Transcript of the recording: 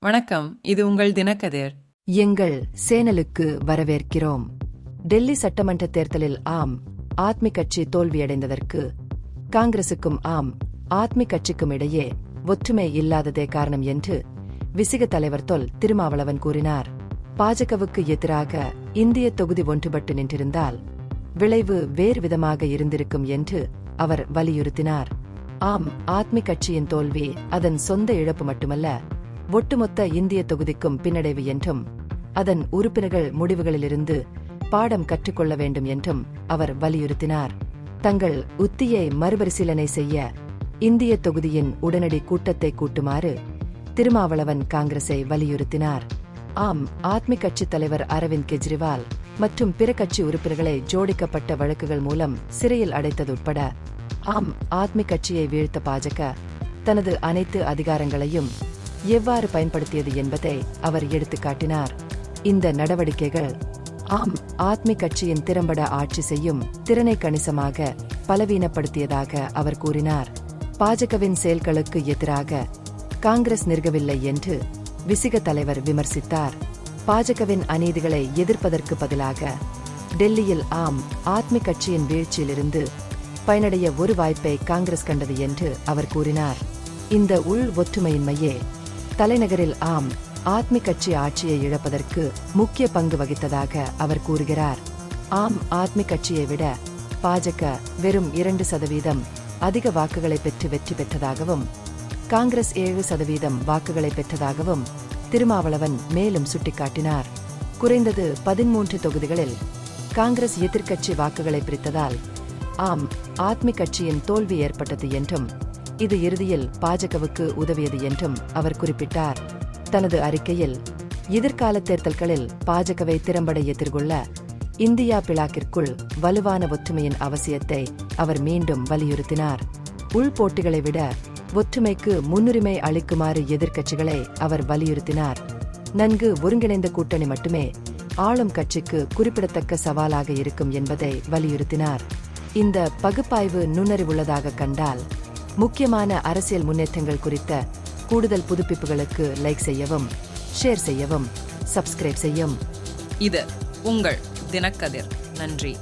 வணக்கம், இது உங்கள் தினக்கதிர். எங்கள் சேனலுக்கு வரவேற்கிறோம். டெல்லி சட்டமன்ற தேர்தலில் ஆம் ஆத்மி கட்சி தோல்வியடைந்ததற்கு காங்கிரசுக்கும் ஆம் ஆத்மி கட்சிக்கும் இடையே ஒற்றுமை இல்லாததே காரணம் என்று விசிக தலைவர் தொல் திருமாவளவன் கூறினார். பாஜகவுக்கு எதிராக இந்திய தொகுதி ஒன்றுபட்டு நின்றிருந்தால் விளைவு வேறு விதமாக இருந்திருக்கும் என்று அவர் வலியுறுத்தினார். ஆம் ஆத்மி கட்சியின் தோல்வி அதன் சொந்த இழப்பு மட்டுமல்ல, ஒட்டுமொத்த இந்திய தொகுதிக்கும் பின்னடைவு என்றும் அதன் உறுப்பினர்கள் முடிவுகளிலிருந்து பாடம் கற்றுக்கொள்ள வேண்டும் என்றும் அவர் வலியுறுத்தினார். தங்கள் உத்தியை மறுபரிசீலனை செய்ய இந்திய தொகுதியின் உடனடி கூட்டத்தை கூட்டுமாறு திருமாவளவன் காங்கிரஸை வலியுறுத்தினார். ஆம் ஆத்மி கட்சித் தலைவர் அரவிந்த் கெஜ்ரிவால் மற்றும் பிற கட்சி உறுப்பினர்களை ஜோடிக்கப்பட்ட வழக்குகள் மூலம் சிறையில் அடைத்தது உட்பட ஆம் ஆத்மி கட்சியை வீழ்த்த பாஜக தனது அனைத்து அதிகாரங்களையும் எவ்வாறு பயன்படுத்தியது என்பதை அவர் எடுத்துக்காட்டினார். இந்த நடவடிக்கைகள் ஆம் ஆத்மி கட்சியின் திறம்பட ஆட்சி செய்யும் திறனை கணிசமாக பலவீனப்படுத்தியதாக அவர் கூறினார். பாஜகவின் செயல்களுக்கு எதிராக காங்கிரஸ் நிற்கவில்லை என்று விசிக தலைவர் விமர்சித்தார். பாஜகவின் அநீதிகளை எதிர்ப்பதற்கு பதிலாக டெல்லியில் ஆம் ஆத்மி கட்சியின் வீழ்ச்சியிலிருந்து பயனடைய ஒரு வாய்ப்பை காங்கிரஸ் கண்டது என்று அவர் கூறினார். இந்த உள் ஒற்றுமையின்மையே தலைநகரில் ஆம் ஆத்மி கட்சி ஆட்சியை இழப்பதற்கு முக்கிய பங்கு வகித்ததாக அவர் கூறுகிறார். ஆம் ஆத்மி கட்சியை விட பாஜக வெறும் 2% அதிக வாக்குகளை பெற்று வெற்றி பெற்றதாகவும் காங்கிரஸ் 7% வாக்குகளை பெற்றதாகவும் திருமாவளவன் மேலும் சுட்டிக்காட்டினார். குறைந்தது 13 தொகுதிகளில் காங்கிரஸ் எதிர்க்கட்சி வாக்குகளை பிரித்ததால் ஆம் ஆத்மி கட்சியின் தோல்வி ஏற்பட்டது என்றும் இது இறுதியில் பாஜகவுக்கு உதவியது என்றும் அவர் குறிப்பிட்டார். தனது அறிக்கையில் எதிர்கால தேர்தல்களில் பாஜகவை திறம்பட எதிர்கொள்ள இந்தியா பிளாக்கிற்குள் வலுவான ஒற்றுமையின் அவசியத்தை அவர் மீண்டும் வலியுறுத்தினார். உள் போட்டிகளை விட ஒற்றுமைக்கு முன்னுரிமை அளிக்குமாறு எதிர்க்கட்சிகளை அவர் வலியுறுத்தினார். நன்கு ஒருங்கிணைந்த கூட்டணி மட்டுமே ஆளும் கட்சிக்கு குறிப்பிடத்தக்க சவாலாக இருக்கும் என்பதை வலியுறுத்தினார். இந்த பகுப்பாய்வு நுண்ணறிவுள்ளதாக கண்டால் முக்கியமான அரசியல் முன்னேற்றங்கள் குறித்த கூடுதல் புதுப்பிப்புகளுக்கு லைக் செய்யவும், ஷேர் செய்யவும், சப்ஸ்கிரைப் செய்யும். இது உங்கள் தினக்கதிர். நன்றி.